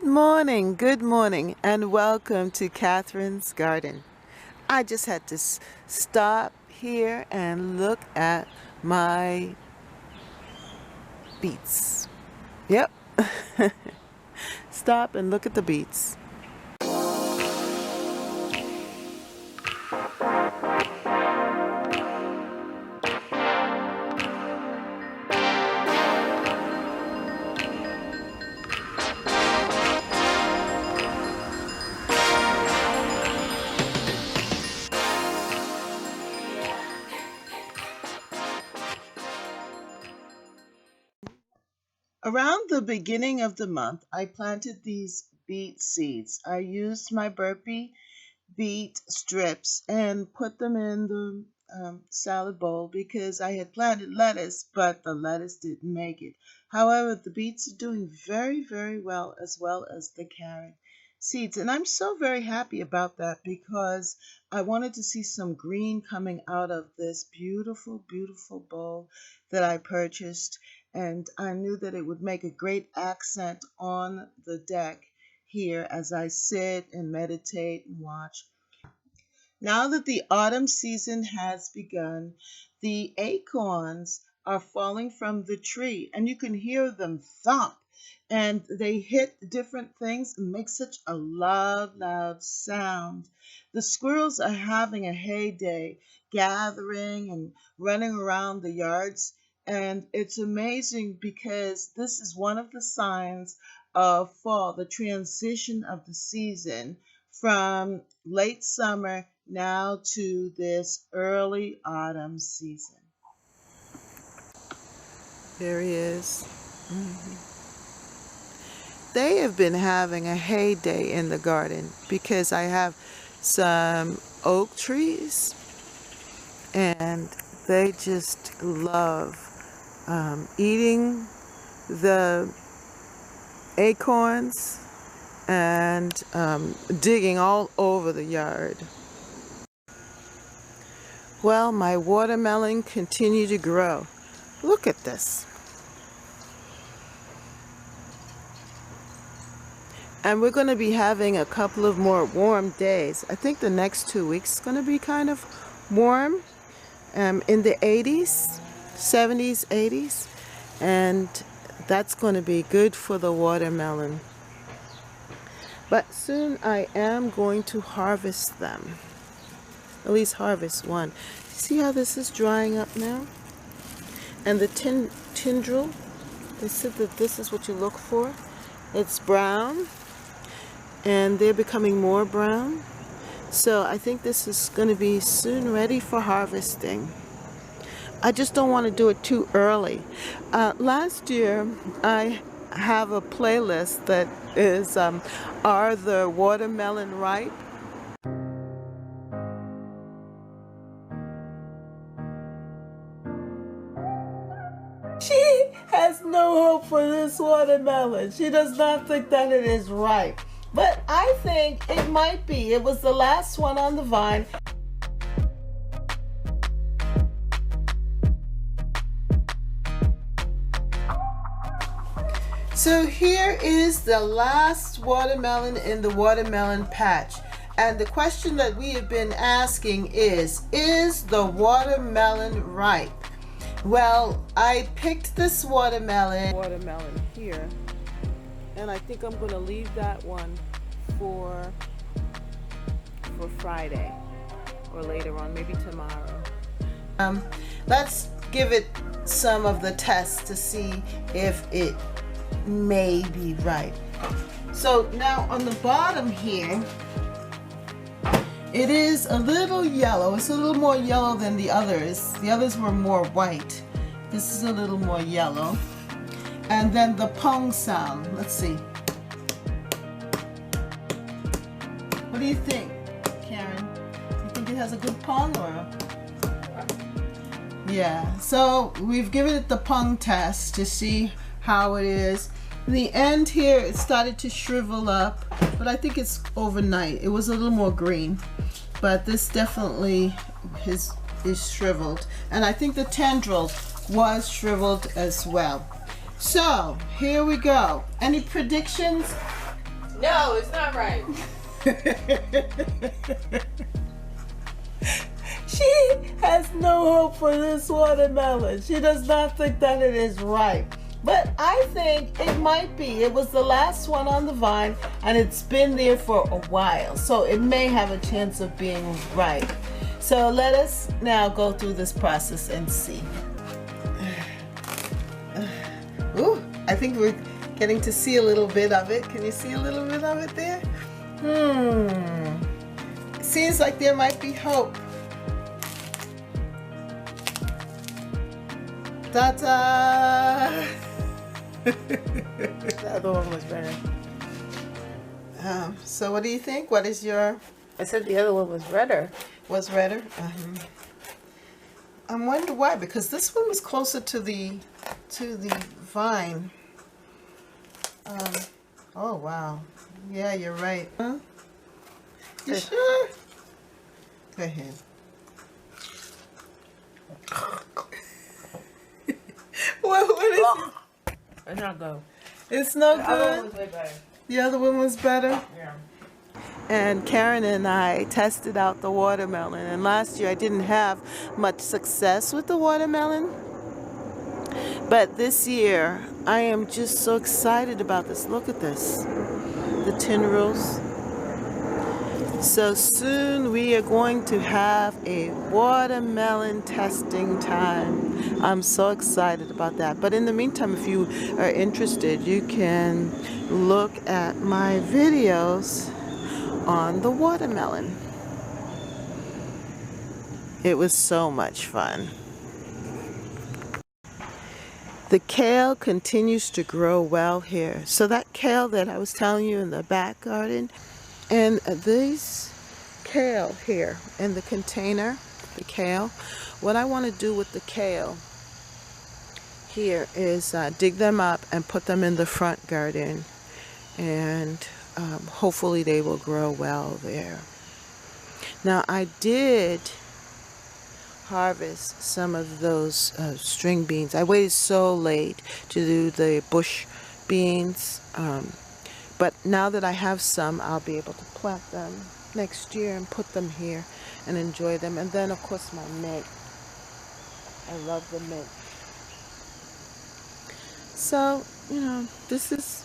good morning, and welcome to Catherine's Garden. I just had to stop here and look at my beets. Yep, stop and look at the beets. Around the beginning of the month, I planted these beet seeds. I used my burpee beet strips and put them in the salad bowl because I had planted lettuce, but the lettuce didn't make it. However, the beets are doing very, very well as the carrot seeds. And I'm so very happy about that because I wanted to see some green coming out of this beautiful, beautiful bowl that I purchased. And I knew that it would make a great accent on the deck here as I sit and meditate and watch. Now that the autumn season has begun, the acorns are falling from the tree and you can hear them thump, and they hit different things and make such a loud, loud sound. The squirrels are having a heyday, gathering and running around the yards. And it's amazing because this is one of the signs of fall, the transition of the season from late summer now to this early autumn season. There he is. They have been having a heyday in the garden because I have some oak trees and they just love eating the acorns and digging all over the yard. Well, my watermelon continue to grow. Look at this. And we're going to be having a couple of more warm days. I think the next 2 weeks is going to be kind of warm, in the 80s, 70s, 80s. And that's going to be good for the watermelon. But soon I am going to harvest them. At least harvest one. See how this is drying up now? And the tendril, they said that this is what you look for. It's brown, and they're becoming more brown. So I think this is going to be soon ready for harvesting. I just don't want to do it too early. Last year, I have a playlist that is, Are the Watermelon Ripe? She has no hope for this watermelon. She does not think that it is ripe. But I think it might be. It was the last one on the vine. So here is the last watermelon in the watermelon patch. And the question that we have been asking is the watermelon ripe? Well, I picked this watermelon here, and I think I'm going to leave that one for Friday or later on, maybe tomorrow. Let's give it some of the tests to see if it may be ripe. So now on the bottom here, it is a little yellow. It's a little more yellow than the others. The others were more white. This is a little more yellow. And then the pong sound. Let's see. What do you think, Karen? You think it has a good pong or? Yeah. So we've given it the pong test to see how it is. In the end here, it started to shrivel up, but I think it's overnight. It was a little more green, but this definitely is shriveled. And I think the tendril was shriveled as well. So here we go. Any predictions? No, it's not right. She has no hope for this watermelon. She does not think that it is ripe. But I think it might be. It was the last one on the vine and it's been there for a while. So it may have a chance of being ripe. So let us now go through this process and see. Ooh, I think we're getting to see a little bit of it. Can you see a little bit of it there? It seems like there might be hope. Ta-ta! The other one was better. So what do you think? What is your... I said the other one was redder. Was redder? I wonder why, because this one was closer to the vine. Oh wow. Yeah, you're right. Huh? You sure? Go ahead. What is it? It's not good. It's no The other one good. was way better. The other one was better. Yeah. And Karen and I tested out the watermelon, and last year I didn't have much success with the watermelon, but this year I am just so excited about this. Look at this, the tendrils. So soon we are going to have a watermelon testing time. I'm so excited about that. But in the meantime, if you are interested, you can look at my videos on the watermelon. It was so much fun. The kale continues to grow well here. So that kale that I was telling you in the back garden, and this kale here in the container, the kale, what I want to do with the kale here is dig them up and put them in the front garden, and hopefully they will grow well there. Now I did harvest some of those string beans. I waited so late to do the bush beans, but now that I have some, I'll be able to plant them next year and put them here and enjoy them. And then of course my mint. I love the mint. So, you know, this is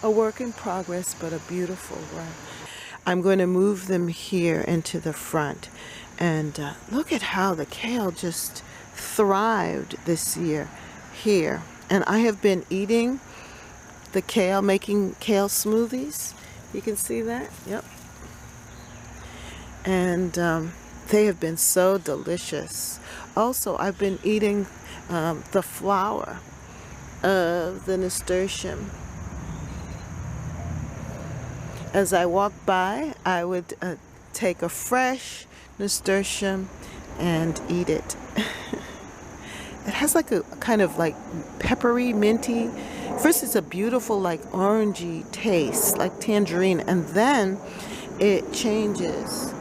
a work in progress, but a beautiful one. I'm going to move them here into the front. And look at how the kale just thrived this year here. And I have been eating the kale, making kale smoothies. You can see that? Yep. And they have been so delicious. Also, I've been eating the flower of the nasturtium. As I walked by, I would take a fresh nasturtium and eat it. It has like a kind of like peppery, minty. First it's a beautiful like orangey taste, like tangerine, and then it changes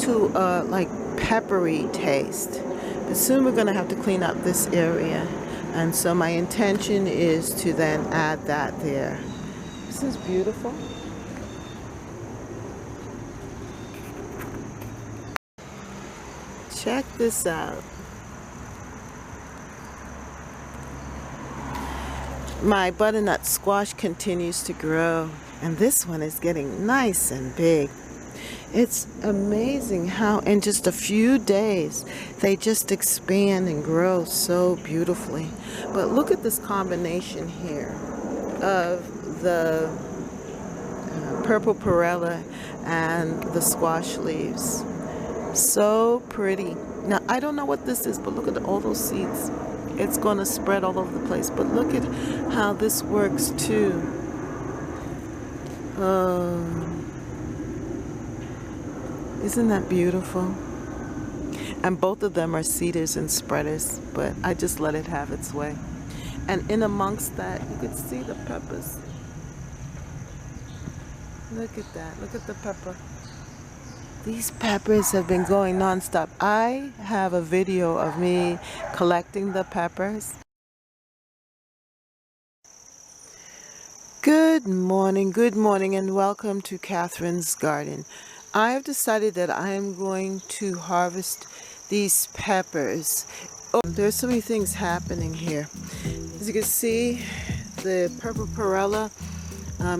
to a like peppery taste. But soon we're going to have to clean up this area, and so my intention is to then add that there. This is beautiful. Check this out. My butternut squash continues to grow, and this one is getting nice and big. It's amazing how in just a few days they just expand and grow so beautifully. But look at this combination here of the purple perilla and the squash leaves. So pretty. Now I don't know what this is, but look at all those seeds. It's going to spread all over the place. But look at how this works too. Isn't that beautiful? And both of them are seeders and spreaders, but I just let it have its way. And in amongst that, you could see the peppers. Look at that. Look at the pepper. These peppers have been going nonstop. I have a video of me collecting the peppers. Good morning, and welcome to Catherine's Garden. I have decided that I am going to harvest these peppers. Oh, there's so many things happening here. As you can see, the purple perilla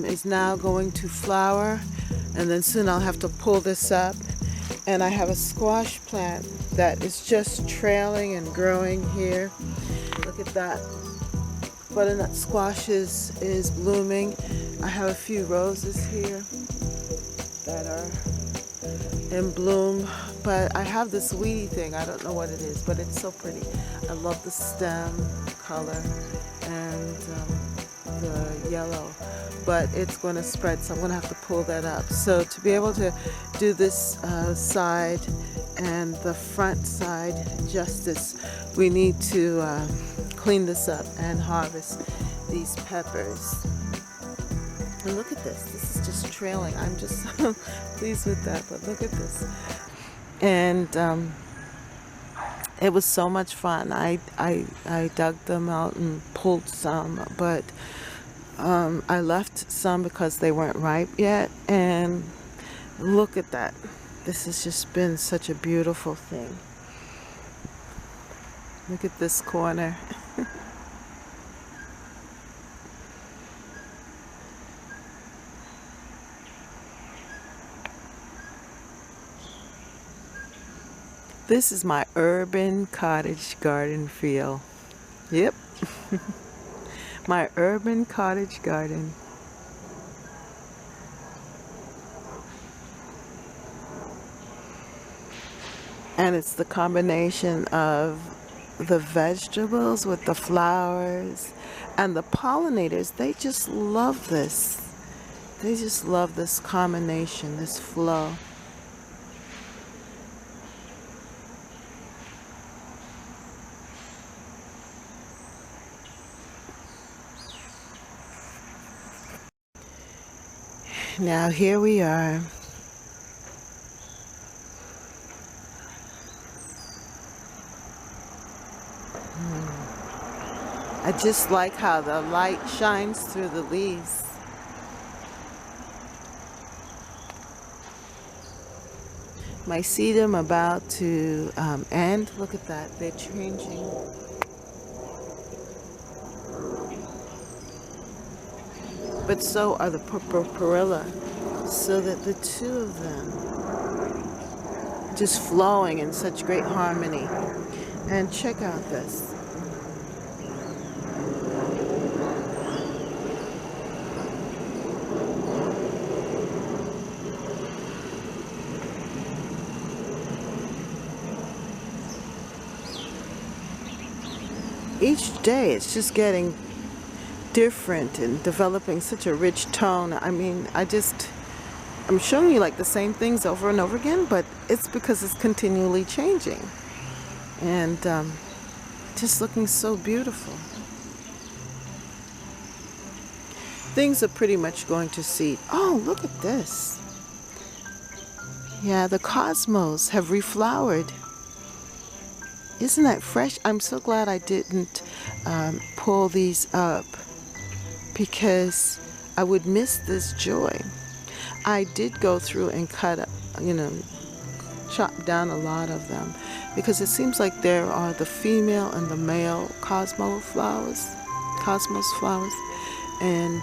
is now going to flower, and then soon I'll have to pull this up. And I have a squash plant that is just trailing and growing here. Look at that. Butternut squash is blooming. I have a few roses here that are in bloom, but I have this weedy thing. I don't know what it is, but it's so pretty. I love the stem color and the yellow, but it's going to spread, so I'm going to have to pull that up. So to be able to do this side and the front side justice, we need to clean this up and harvest these peppers. And look at this. This is just trailing. I'm just so pleased with that, but look at this. And it was so much fun. I dug them out and pulled some, but I left some because they weren't ripe yet. And look at that. This has just been such a beautiful thing. Look at this corner. This is my urban cottage garden feel. Yep. My urban cottage garden. And it's the combination of the vegetables with the flowers and the pollinators. They just love this. They just love this combination, this flow. Now here we are. I just like how the light shines through the leaves. My sedum about to end. Look at that, they're changing. But so are the purple perilla, so that the two of them just flowing in such great harmony. And check out this. Each day it's just getting different and developing such a rich tone. I mean, I'm showing you like the same things over and over again, but it's because it's continually changing and just looking so beautiful. Things are pretty much going to seed. Oh, look at this. Yeah, the cosmos have reflowered. Isn't that fresh? I'm so glad I didn't pull these up, because I would miss this joy. I did go through and cut, chop down a lot of them, because it seems like there are the female and the male cosmos flowers, and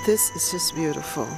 this is just beautiful.